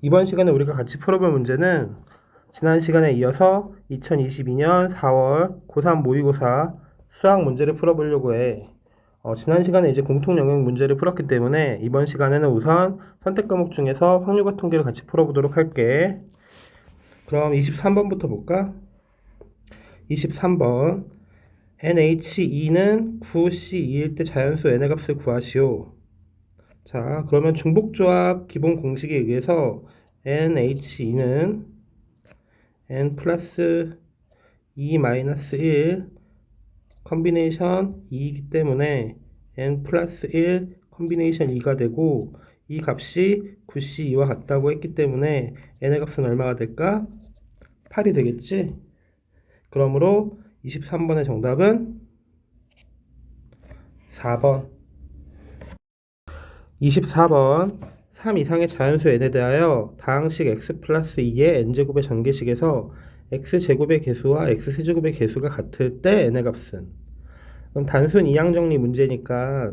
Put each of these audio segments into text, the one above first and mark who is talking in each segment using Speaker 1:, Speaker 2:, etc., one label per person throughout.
Speaker 1: 이번 시간에 우리가 같이 풀어볼 문제는 지난 시간에 이어서 2022년 4월 고3 모의고사 수학 문제를 풀어보려고 해. 지난 시간에 이제 공통 영역 문제를 풀었기 때문에 이번 시간에는 우선 선택 과목 중에서 확률과 통계를 같이 풀어보도록 할게. 그럼 23번부터 볼까? 23번 NH2는 9C2일 때 자연수 n의 값을 구하시오. 자, 그러면 중복조합 기본 공식에 의해서 NH2는 n 플러스 2 마이너스 1 컨비네이션 2이기 때문에 n 플러스 1 컨비네이션 2가 되고 이 값이 9C2와 같다고 했기 때문에 n의 값은 얼마가 될까? 8이 되겠지? 그러므로 23번의 정답은 4번. 24번 3 이상의 자연수 n에 대하여 다항식 x 플러스 2의 n제곱의 전개식에서 x제곱의 개수와 x세제곱의 개수가 같을 때 n의 값은, 그럼 단순 이항정리 문제니까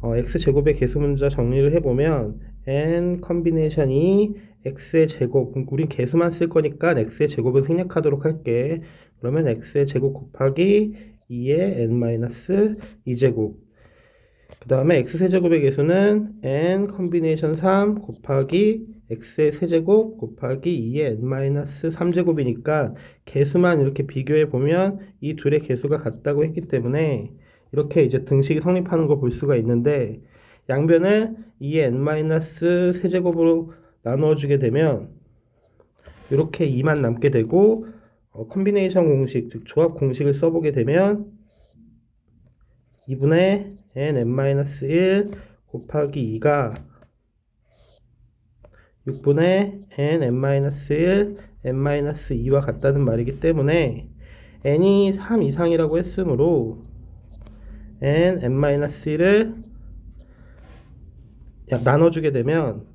Speaker 1: x제곱의 개수 먼저 정리를 해보면 n 컨비네이션이 x의 제곱, 우린 개수만 쓸 거니까 x의 제곱은 생략하도록 할게. 그러면 x의 제곱 곱하기 2의 n-2제곱, 그 다음에 x세제곱의 개수는 n 컨비네이션 3 곱하기 x의 세제곱 곱하기 2의 n-3제곱이니까 개수만 이렇게 비교해 보면 이 둘의 개수가 같다고 했기 때문에 이렇게 이제 등식이 성립하는 걸 볼 수가 있는데, 양변을 2의 n-세제곱으로 나누어 주게 되면 이렇게 2만 남게 되고, 컨비네이션 공식, 즉 조합 공식을 써보게 되면 2분의 n-1 곱하기 2가 6분의 n-1 n-2와 같다는 말이기 때문에 n이 3 이상이라고 했으므로 n-1을 나눠주게 되면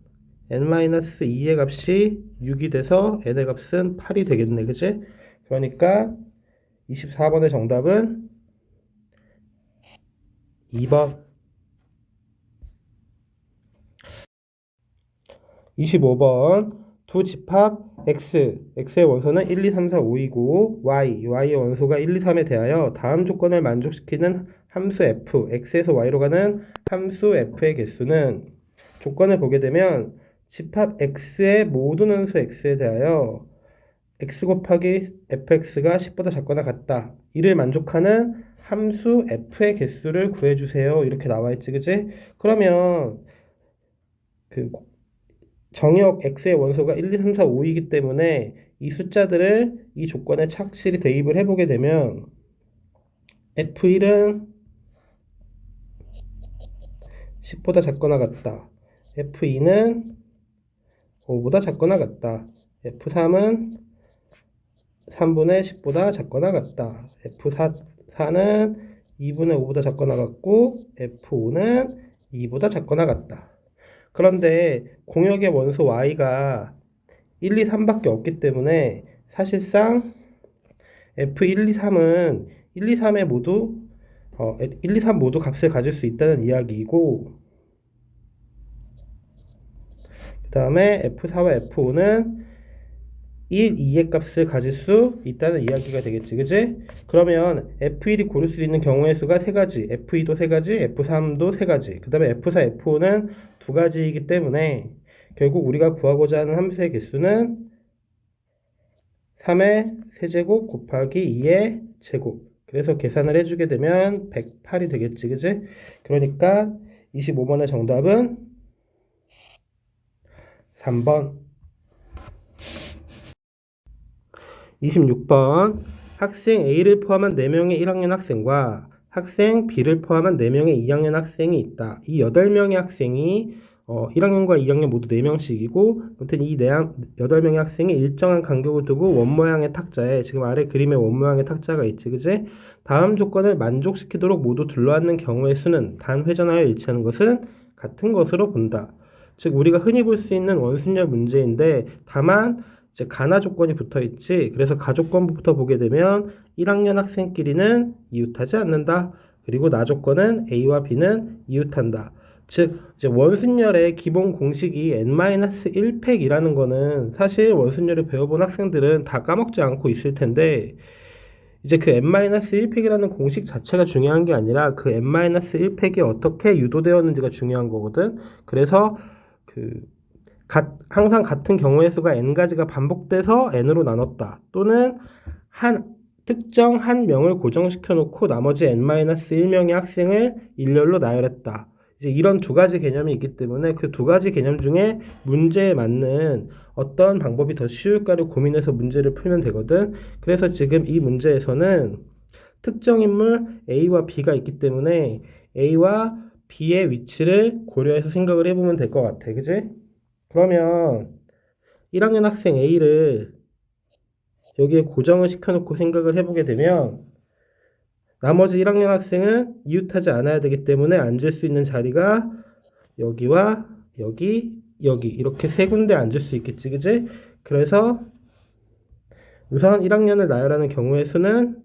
Speaker 1: n-2의 값이 6이 돼서 n의 값은 8이 되겠네, 그치? 그러니까 24번의 정답은 2번. 25번 두 집합 x의 원소는 1, 2, 3, 4, 5이고 y의 원소가 1, 2, 3에 대하여 다음 조건을 만족시키는 함수 f, x에서 y로 가는 함수 f의 개수는, 조건을 보게 되면 집합 x의 모든 원소 x에 대하여 x 곱하기 fx가 10보다 작거나 같다, 이를 만족하는 함수 f의 개수를 구해주세요, 이렇게 나와있지, 그치? 그러면 그 정역 x의 원소가 1, 2, 3, 4, 5이기 때문에 이 숫자들을 이 조건에 착실히 대입을 해보게 되면 f1은 10보다 작거나 같다, f2는 5보다 작거나 같다, f3은 3분의 10보다 작거나 같다, f4는 2분의 5보다 작거나 같고 f5는 2보다 작거나 같다. 그런데 공역의 원소 y가 1, 2, 3밖에 없기 때문에 사실상 f1, 2, 3은 1, 2, 3에 모두 1, 2, 3 모두 값을 가질 수 있다는 이야기이고, 그 다음에 f4와 f5는 1, 2의 값을 가질 수 있다는 이야기가 되겠지, 그치? 그러면 f1이 고를 수 있는 경우의 수가 3가지, f2도 3가지, f3도 3가지, 그 다음에 f4, f5는 2가지이기 때문에 결국 우리가 구하고자 하는 함수의 개수는 3의 세제곱 곱하기 2의 제곱, 그래서 계산을 해주게 되면 108이 되겠지, 그치? 그러니까 25번의 정답은 3번. 26번 학생 A를 포함한 4명의 1학년 학생과 학생 B를 포함한 4명의 2학년 학생이 있다. 이 8명의 학생이 1학년과 2학년 모두 4명씩이고, 아무튼 이 8명의 학생이 일정한 간격을 두고 원모양의 탁자에, 지금 아래 그림에 원모양의 탁자가 있지, 그치? 다음 조건을 만족시키도록 모두 둘러앉는 경우의 수는 단 회전하여 일치하는 것은 같은 것으로 본다. 즉 우리가 흔히 볼 수 있는 원순열 문제인데, 다만 이제 가나 조건이 붙어 있지. 그래서 가조건부터 보게 되면 1학년 학생끼리는 이웃하지 않는다. 그리고 나 조건은 A와 B는 이웃한다. 즉 이제 원순열의 기본 공식이 n-1팩이라는 거는 사실 원순열을 배워본 학생들은 다 까먹지 않고 있을 텐데, 이제 그 n-1팩이라는 공식 자체가 중요한 게 아니라 그 n-1팩이 어떻게 유도되었는지가 중요한 거거든. 그래서 그 항상 같은 경우의 수가 n가지가 반복돼서 n으로 나눴다, 또는 특정 한 명을 고정시켜 놓고 나머지 n-1명의 학생을 일렬로 나열했다. 이제 이런 두 가지 개념이 있기 때문에 그 두 가지 개념 중에 문제에 맞는 어떤 방법이 더 쉬울까를 고민해서 문제를 풀면 되거든. 그래서 지금 이 문제에서는 특정 인물 A와 B가 있기 때문에 A와 B의 위치를 고려해서 생각을 해보면 될 것 같아. 그지? 그러면 1학년 학생 A를 여기에 고정을 시켜놓고 생각을 해보게 되면 나머지 1학년 학생은 이웃하지 않아야 되기 때문에 앉을 수 있는 자리가 여기와 여기, 여기 이렇게 세 군데 앉을 수 있겠지, 그지? 그래서 우선 1학년을 나열하는 경우의 수는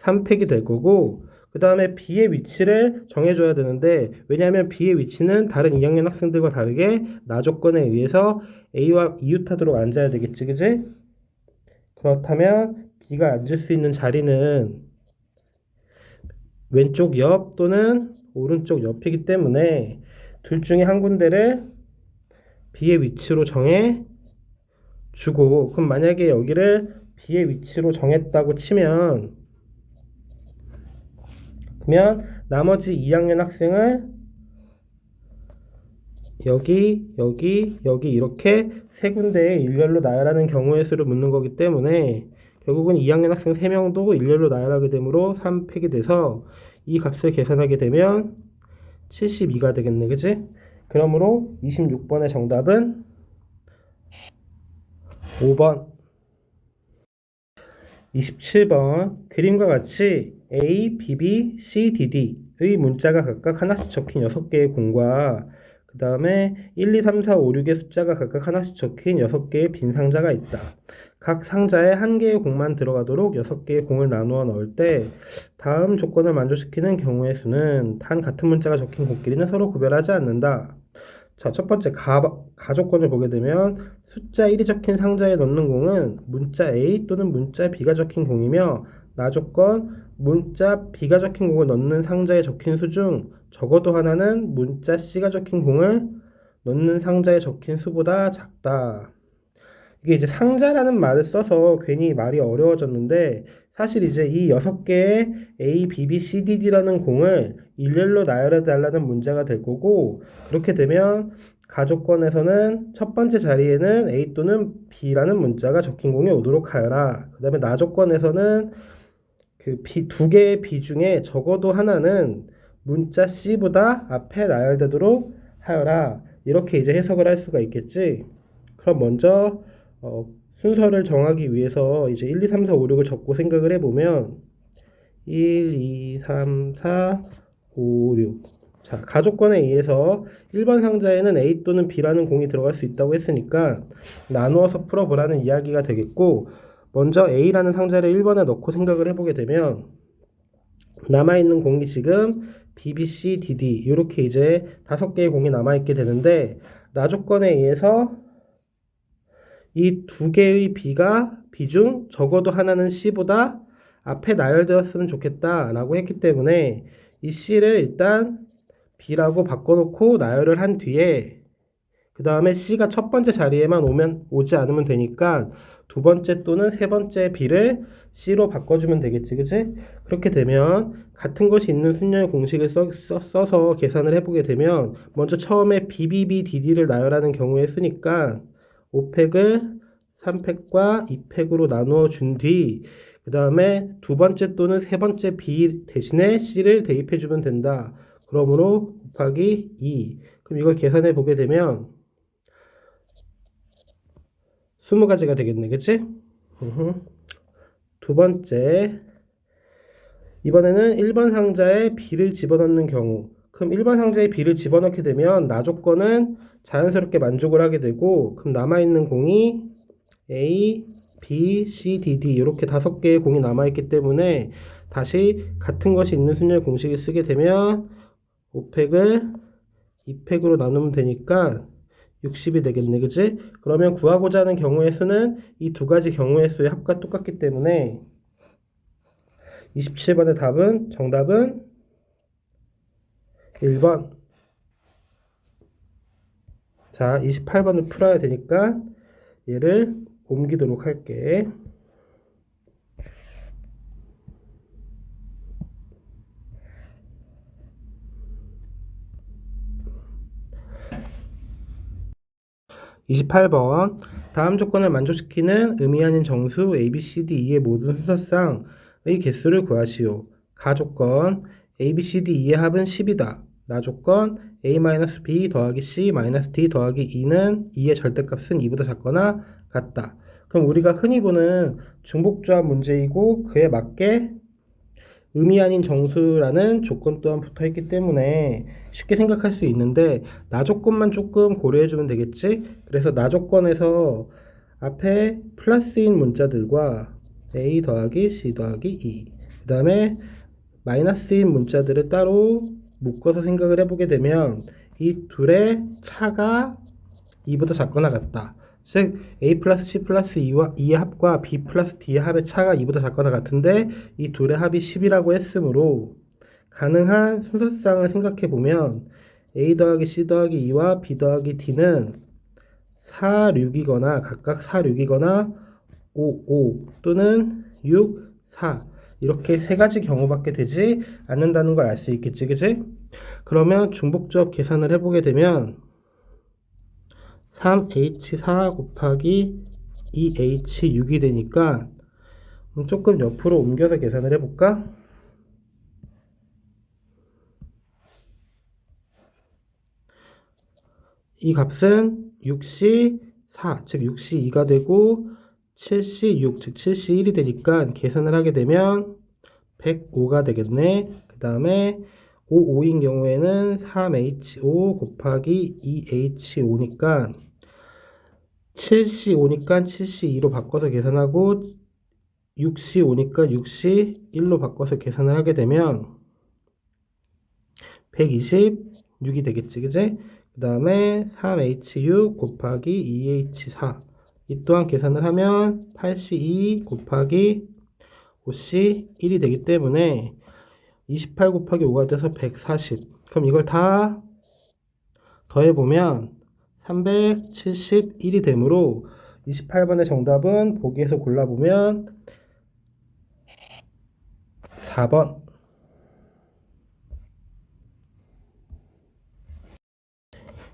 Speaker 1: 3팩이 될 거고, 그 다음에 B의 위치를 정해줘야 되는데, 왜냐하면 B의 위치는 다른 2학년 학생들과 다르게 나 조건에 의해서 A와 이웃하도록 앉아야 되겠지, 그지? 그렇다면 B가 앉을 수 있는 자리는 왼쪽 옆 또는 오른쪽 옆이기 때문에 둘 중에 한 군데를 B의 위치로 정해 주고, 그럼 만약에 여기를 B의 위치로 정했다고 치면, 그러면 나머지 2학년 학생을 여기, 여기, 여기 이렇게 세 군데에 일렬로 나열하는 경우의 수를 묻는 거기 때문에 결국은 2학년 학생 3명도 일렬로 나열하게 되므로 3팩이 돼서 이 값을 계산하게 되면 72가 되겠네, 그지? 그러므로 26번의 정답은 5번. 27번 그림과 같이 A, B, B, C, D, D의 문자가 각각 하나씩 적힌 6개의 공과 그 다음에 1, 2, 3, 4, 5, 6의 숫자가 각각 하나씩 적힌 6개의 빈 상자가 있다. 각 상자에 한 개의 공만 들어가도록 6개의 공을 나누어 넣을 때 다음 조건을 만족시키는 경우의 수는 단 같은 문자가 적힌 공끼리는 서로 구별하지 않는다. 자, 첫 번째 가조건을 보게 되면 숫자 1이 적힌 상자에 넣는 공은 문자 A 또는 문자 B가 적힌 공이며, 나조건 문자 B가 적힌 공을 넣는 상자에 적힌 수 중 적어도 하나는 문자 C가 적힌 공을 넣는 상자에 적힌 수보다 작다. 이게 이제 상자라는 말을 써서 괜히 말이 어려워졌는데, 사실 이제 이 6개의 A, B, B, C, D, D라는 공을 일렬로 나열해 달라는 문제가 될 거고, 그렇게 되면 가조건에서는 첫 번째 자리에는 A 또는 B라는 문자가 적힌 공이 오도록 하여라. 그 다음에 나조건에서는 그 두 개의 B 중에 적어도 하나는 문자 C보다 앞에 나열되도록 하여라. 이렇게 이제 해석을 할 수가 있겠지. 그럼 먼저 순서를 정하기 위해서 이제 1, 2, 3, 4, 5, 6을 적고 생각을 해보면 1, 2, 3, 4, 5, 6. 자, 가족권에 의해서 1번 상자에는 A 또는 B라는 공이 들어갈 수 있다고 했으니까 나누어서 풀어보라는 이야기가 되겠고, 먼저 A라는 상자를 1번에 넣고 생각을 해보게 되면 남아있는 공이 지금 B, B, C, D, D 이렇게 이제 5개의 공이 남아있게 되는데, 나조건에 의해서 이 두 개의 B가 B 중 적어도 하나는 C보다 앞에 나열되었으면 좋겠다라고 했기 때문에 이 C를 일단 B라고 바꿔놓고 나열을 한 뒤에 그 다음에 C가 첫 번째 자리에만 오지 않으면 되니까 두 번째 또는 세 번째 B를 C로 바꿔주면 되겠지, 그치? 그렇게 되면 같은 것이 있는 순서의 공식을 써서 계산을 해보게 되면 먼저 처음에 BBBDD를 나열하는 경우에 쓰니까 5팩을 3팩과 2팩으로 나누어 준 뒤, 그 다음에 두 번째 또는 세 번째 B 대신에 C를 대입해주면 된다. 그러므로 곱하기 2. 그럼 이걸 계산해 보게 되면 20가지가 되겠네, 그치? 두 번째, 이번에는 1번 상자에 B를 집어넣는 경우. 그럼 1번 상자에 B를 집어넣게 되면 나 조건은 자연스럽게 만족을 하게 되고, 그럼 남아있는 공이 A, B, C, D, D 이렇게 5개의 공이 남아있기 때문에 다시 같은 것이 있는 순열 공식을 쓰게 되면 5팩을 2팩으로 나누면 되니까 60이 되겠네, 그지? 그러면 구하고자 하는 경우의 수는 이 두 가지 경우의 수의 합과 똑같기 때문에 27번의 정답은 1번. 자, 28번을 풀어야 되니까 얘를 옮기도록 할게. (28번) 다음 조건을 만족시키는 의미 아닌 정수 a, b, c, d, e의 모든 순서쌍의 개수를 구하시오. 가 조건 a, b, c, d, e의 합은 10이다. 나 조건 a-b 더하기 c d 더하기 2는 2의 절대값은 2보다 작거나 같다. 그럼 우리가 흔히 보는 중복조합 문제이고 그에 맞게 의미 아닌 정수라는 조건 또한 붙어있기 때문에 쉽게 생각할 수 있는데 나 조건만 조금 고려해주면 되겠지? 그래서 나 조건에서 앞에 플러스인 문자들과 a 더하기 c 더하기 2 그 다음에 마이너스인 문자들을 따로 묶어서 생각을 해보게 되면 이 둘의 차가 2보다 작거나 같다. 즉 a 플러스 c 플러스 2의 합과 b 플러스 d의 합의 차가 2보다 작거나 같은데 이 둘의 합이 10이라고 했으므로 가능한 순서쌍을 생각해 보면 a 더하기 c 더하기 2와 b 더하기 d는 4, 6이거나 각각 4, 6이거나 5, 5 또는 6, 4 이렇게 세 가지 경우밖에 되지 않는다는 걸 알 수 있겠지, 그지? 그러면 중복조합 계산을 해보게 되면 3H4 곱하기 2H6이 되니까 조금 옆으로 옮겨서 계산을 해볼까? 이 값은 6C4, 즉 6C2가 되고 7C6, 즉 7C1이 되니까 계산을 하게 되면 105가 되겠네. 그 다음에 5, 5인 경우에는 3H5 곱하기 2H5니까 7C5니까 7C2로 바꿔서 계산하고 6C5니까 6C1로 바꿔서 계산을 하게 되면 126이 되겠지, 그제? 그 다음에 3H6 곱하기 2H4 이 또한 계산을 하면 8C2 곱하기 5C1이 되기 때문에 28 곱하기 5가 돼서 140. 그럼 이걸 다 더해보면 371이 되므로 28번의 정답은 보기에서 골라보면 4번.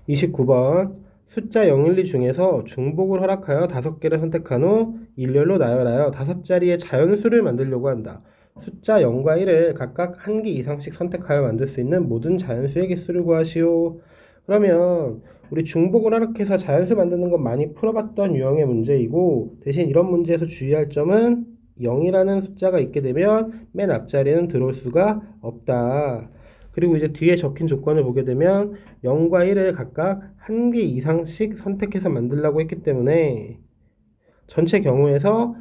Speaker 1: 29번 숫자 012 중에서 중복을 허락하여 5개를 선택한 후 일렬로 나열하여 5자리의 자연수를 만들려고 한다. 숫자 0과 1을 각각 1개 이상씩 선택하여 만들 수 있는 모든 자연수의 개수를 구하시오. 그러면 우리 중복을 허락해서 자연수 만드는 건 많이 풀어봤던 유형의 문제이고 대신 이런 문제에서 주의할 점은 0이라는 숫자가 있게 되면 맨 앞자리에는 들어올 수가 없다. 그리고 이제 뒤에 적힌 조건을 보게 되면 0과 1을 각각 1개 이상씩 선택해서 만들려고 했기 때문에 전체 경우에서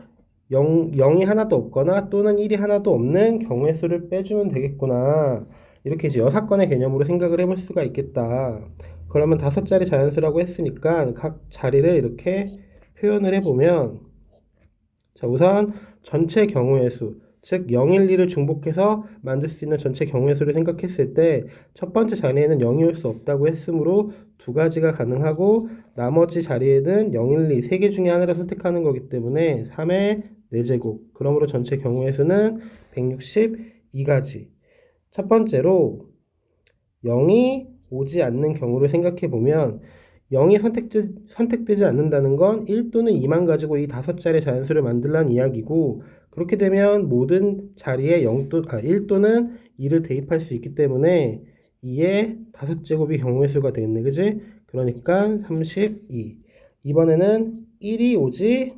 Speaker 1: 0이 하나도 없거나 또는 1이 하나도 없는 경우의 수를 빼주면 되겠구나. 이렇게 이제 여사건의 개념으로 생각을 해볼 수가 있겠다. 그러면 5자리 자연수라고 했으니까 각 자리를 이렇게 표현을 해보면 자, 우선 전체 경우의 수, 즉 0, 1, 2를 중복해서 만들 수 있는 전체 경우의 수를 생각했을 때 첫 번째 자리에는 0이 올 수 없다고 했으므로 두 가지가 가능하고 나머지 자리에는 0, 1, 2, 3개 중에 하나를 선택하는 거기 때문에 3의 4제곱, 그러므로 전체 경우의 수는 162가지. 첫 번째로 0이 오지 않는 경우를 생각해 보면 0이 선택되지 않는다는 건 1 또는 2만 가지고 이 5자리의 자연수를 만들라는 이야기고 그렇게 되면 모든 자리에 1 또는 2를 대입할 수 있기 때문에 2의 5제곱이 경우의 수가 되겠네, 그지? 그러니까 32. 이번에는 1이 오지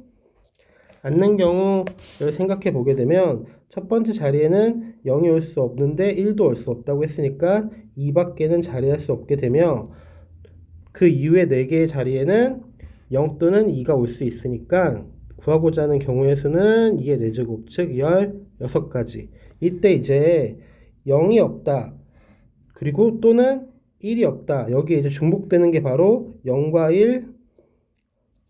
Speaker 1: 않는 경우를 생각해 보게 되면 첫 번째 자리에는 0이 올 수 없는데 1도 올 수 없다고 했으니까 2밖에는 자리할 수 없게 되며 그 이후에 4개의 자리에는 0 또는 2가 올 수 있으니까 구하고자 하는 경우의 수는 2의 4제곱, 즉 16가지. 이때 이제 0이 없다. 그리고 또는 1이 없다. 여기에 이제 중복되는 게 바로 0과 1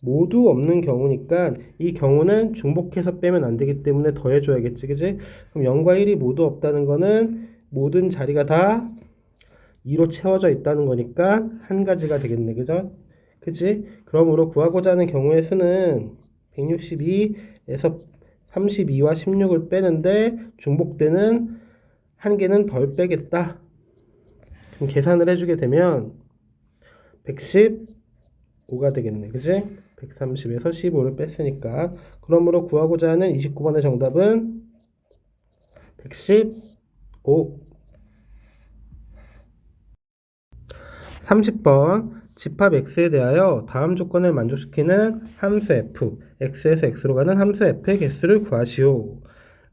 Speaker 1: 모두 없는 경우니까 이 경우는 중복해서 빼면 안 되기 때문에 더해줘야겠지, 그지? 그럼 0과 1이 모두 없다는 거는 모든 자리가 다 2로 채워져 있다는 거니까 한 가지가 되겠네, 그죠? 그지? 그러므로 구하고자 하는 경우의 수는 162에서 32와 16을 빼는데 중복되는 한 개는 덜 빼겠다. 그럼 계산을 해주게 되면 115가 되겠네, 그지? 130에서 15를 뺐으니까. 그러므로 구하고자 하는 29번의 정답은 115. 30번 집합 x에 대하여 다음 조건을 만족시키는 함수 f, x에서 x로 가는 함수 f의 개수를 구하시오.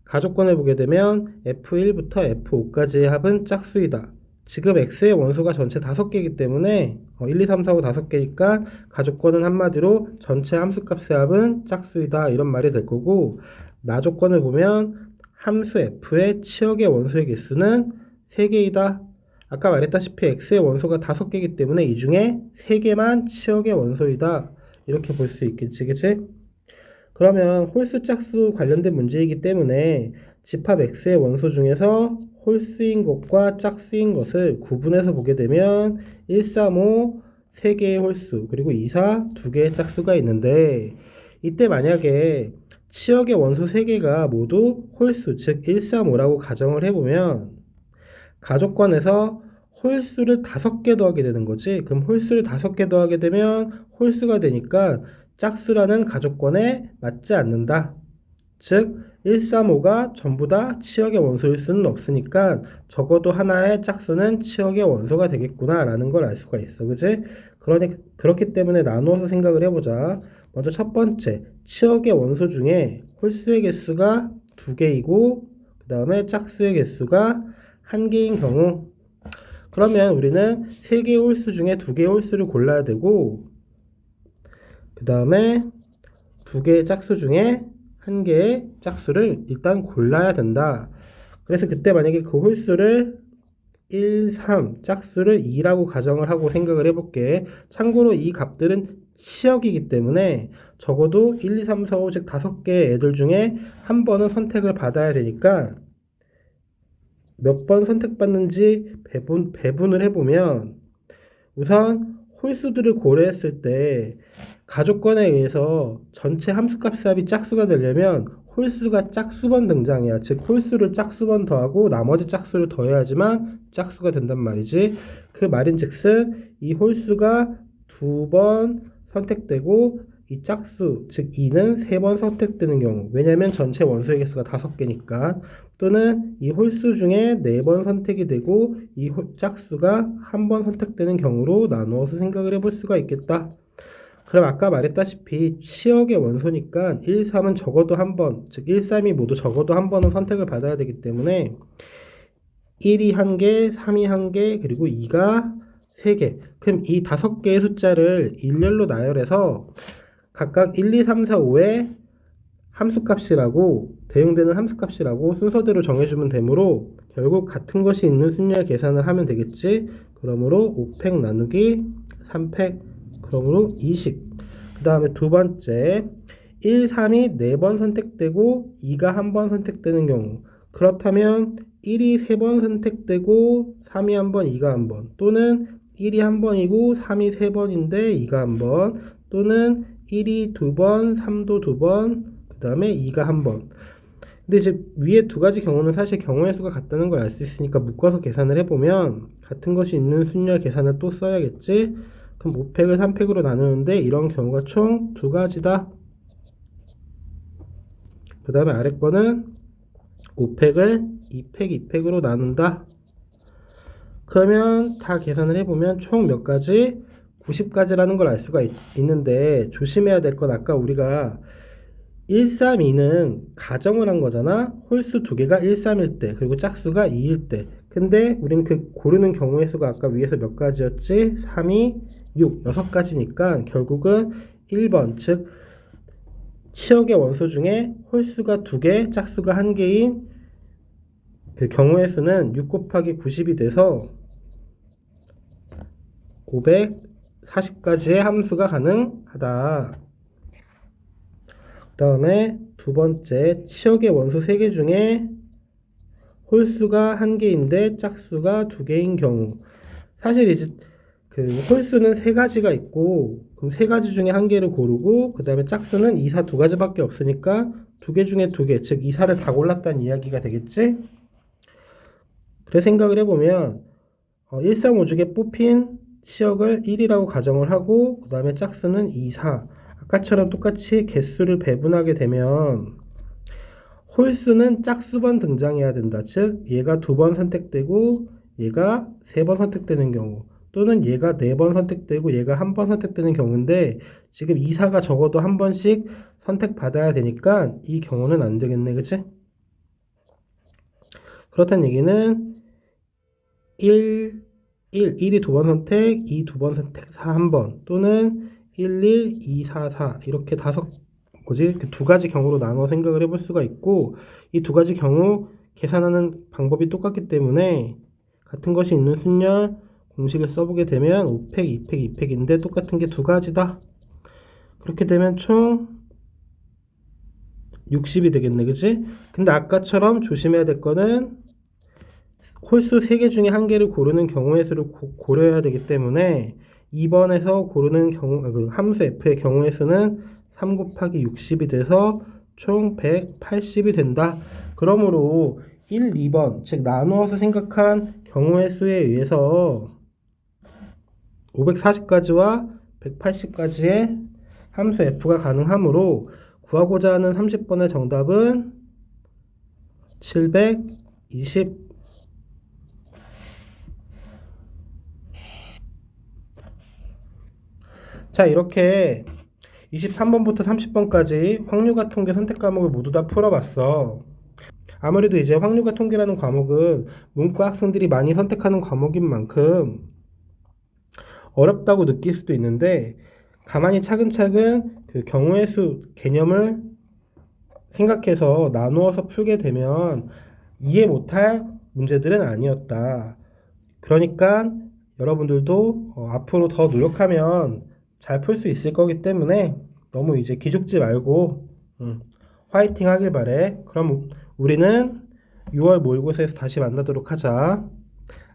Speaker 1: 가조건을 보게 되면 f1부터 f5까지의 합은 짝수이다. 지금 x의 원소가 전체 5개이기 때문에 1, 2, 3, 4, 5 5개니까 가조건은 한마디로 전체 함수값의 합은 짝수이다 이런 말이 될 거고, 나조건을 보면 함수 f의 치역의 원소의 개수는 3개이다. 아까 말했다시피 x의 원소가 5개이기 때문에 이 중에 3개만 치역의 원소이다 이렇게 볼 수 있겠지, 그치? 그러면 홀수 짝수 관련된 문제이기 때문에 집합 x의 원소 중에서 홀수인 것과 짝수인 것을 구분해서 보게 되면 1, 3, 5 3개의 홀수 그리고 2, 4 2개의 짝수가 있는데, 이때 만약에 치역의 원소 3개가 모두 홀수 즉 1, 3, 5라고 가정을 해보면 가족권에서 홀수를 5개 더하게 되는 거지. 그럼 홀수를 5개 더하게 되면 홀수가 되니까 짝수라는 가족권에 맞지 않는다. 즉 1, 3, 5가 전부 다 치역의 원소일 수는 없으니까 적어도 하나의 짝수는 치역의 원소가 되겠구나 라는 걸 알 수가 있어. 그지? 그렇기 때문에 나누어서 생각을 해보자. 먼저 첫 번째, 치역의 원소 중에 홀수의 개수가 2개이고 그 다음에 짝수의 개수가 1개인 경우, 그러면 우리는 3개의 홀수 중에 2개의 홀수를 골라야 되고 그 다음에 2개의 짝수 중에 1개의 짝수를 일단 골라야 된다. 그래서 그때 만약에 그 홀수를 1, 3, 짝수를 2라고 가정을 하고 생각을 해볼게. 참고로 이 값들은 치역이기 때문에 적어도 1, 2, 3, 4, 5 즉 5개의 애들 중에 한 번은 선택을 받아야 되니까 몇 번 선택받는지 배분을 해보면 우선 홀수들을 고려했을 때 가족권에 의해서 전체 함수값의 합이 짝수가 되려면 홀수가 짝수번 등장해야, 즉 홀수를 짝수번 더하고 나머지 짝수를 더해야지만 짝수가 된단 말이지. 그 말인즉슨 이 홀수가 2번 선택되고 이 짝수 즉 2는 3번 선택되는 경우, 왜냐면 전체 원소의 개수가 5개니까, 또는 이 홀수 중에 4번 선택이 되고 이 짝수가 한 번 선택되는 경우로 나누어서 생각을 해볼 수가 있겠다. 그럼 아까 말했다시피 치역의 원소니까 1, 3은 적어도 한 번, 즉 1, 3이 모두 적어도 한 번은 선택을 받아야 되기 때문에 1이 1개, 3이 1개, 그리고 2가 3개. 그럼 이 5개의 숫자를 일렬로 나열해서 각각 1, 2, 3, 4, 5의 함수값이라고 대응되는 함수값이라고 순서대로 정해주면 되므로 결국 같은 것이 있는 순열 계산을 하면 되겠지. 그러므로 5팩 나누기 3팩, 그러므로 20. 그 다음에 두 번째 1, 3이 4번 선택되고 2가 한 번 선택되는 경우, 그렇다면 1이 3번 선택되고 3이 한 번, 2가 한 번, 또는 1이 한 번이고 3이 3번인데 2가 한 번, 또는 1이 2번, 3도 2번, 그 다음에 2가 한 번. 근데 이제 위에 두 가지 경우는 사실 경우의 수가 같다는 걸 알 수 있으니까 묶어서 계산을 해보면 같은 것이 있는 순열 계산을 또 써야겠지. 그럼 5팩을 3팩으로 나누는데 이런 경우가 총 2가지다. 그 다음에 아래 거는 5팩을 2팩, 2팩으로 나눈다. 그러면 다 계산을 해보면 총 몇 가지? 90가지라는 걸 알 수가 있는데 조심해야 될 건 아까 우리가 1, 3, 2는 가정을 한 거잖아. 홀수 2개가 1, 3일 때 그리고 짝수가 2일 때. 근데 우리는 그 고르는 경우의 수가 아까 위에서 몇 가지였지? 3, 2, 6, 6가지니까 결국은 1번 즉 치역의 원소 중에 홀수가 2개, 짝수가 1개인 그 경우의 수는 6 곱하기 90이 돼서 540가지의 함수가 가능하다. 그 다음에 두 번째, 치역의 원소 3개 중에 홀수가 1개인데 짝수가 2개인 경우. 사실 이제 그 홀수는 3가지가 있고, 그럼 3가지 중에 1개를 고르고, 그 다음에 짝수는 이사 2가지밖에 없으니까 2개 중에 2개, 즉 이사를 다 골랐다는 이야기가 되겠지? 그래 생각을 해보면 135쪽에 뽑힌 치역을 1이라고 가정을 하고, 그 다음에 짝수는 2, 4. 아까처럼 똑같이 개수를 배분하게 되면 홀수는 짝수번 등장해야 된다. 즉 얘가 2번 선택되고 얘가 3번 선택되는 경우, 또는 얘가 4번 선택되고 얘가 1번 선택되는 경우인데, 지금 2, 4가 적어도 한 번씩 선택받아야 되니까 이 경우는 안 되겠네. 그치? 그렇다는 얘기는 1이 2번 선택, 2 2번 선택, 4 1번, 또는 1, 2, 4, 4 이렇게 그 2가지 경우로 나눠 생각을 해볼 수가 있고, 이 2가지 경우 계산하는 방법이 똑같기 때문에 같은 것이 있는 순열 공식을 써보게 되면 5팩, 2팩, 2팩인데 똑같은 게 2가지다. 그렇게 되면 총 60이 되겠네. 그치? 근데 아까처럼 조심해야 될 거는 홀수 3개 중에 1개를 고르는 경우의 수를 고려해야 되기 때문에 2번에서 고르는 그 함수 f의 경우의 수는 3 곱하기 60이 돼서 총 180이 된다. 그러므로 1, 2번, 즉 나누어서 생각한 경우의 수에 의해서 540가지와 180가지의 함수 f가 가능하므로 구하고자 하는 30번의 정답은 720. 자, 이렇게 23번부터 30번까지 확률과 통계 선택 과목을 모두 다 풀어봤어. 아무래도 이제 확률과 통계라는 과목은 문과 학생들이 많이 선택하는 과목인 만큼 어렵다고 느낄 수도 있는데, 가만히 차근차근 그 경우의 수 개념을 생각해서 나누어서 풀게 되면 이해 못할 문제들은 아니었다. 그러니까 여러분들도 앞으로 더 노력하면 잘 풀 수 있을 거기 때문에 너무 이제 기죽지 말고 화이팅 하길 바래. 그럼 우리는 6월 모의고사에서 다시 만나도록 하자.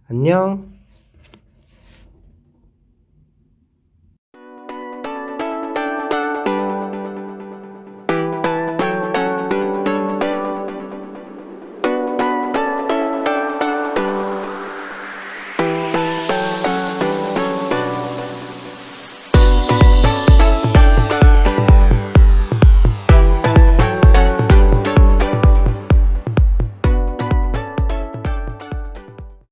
Speaker 1: 안녕.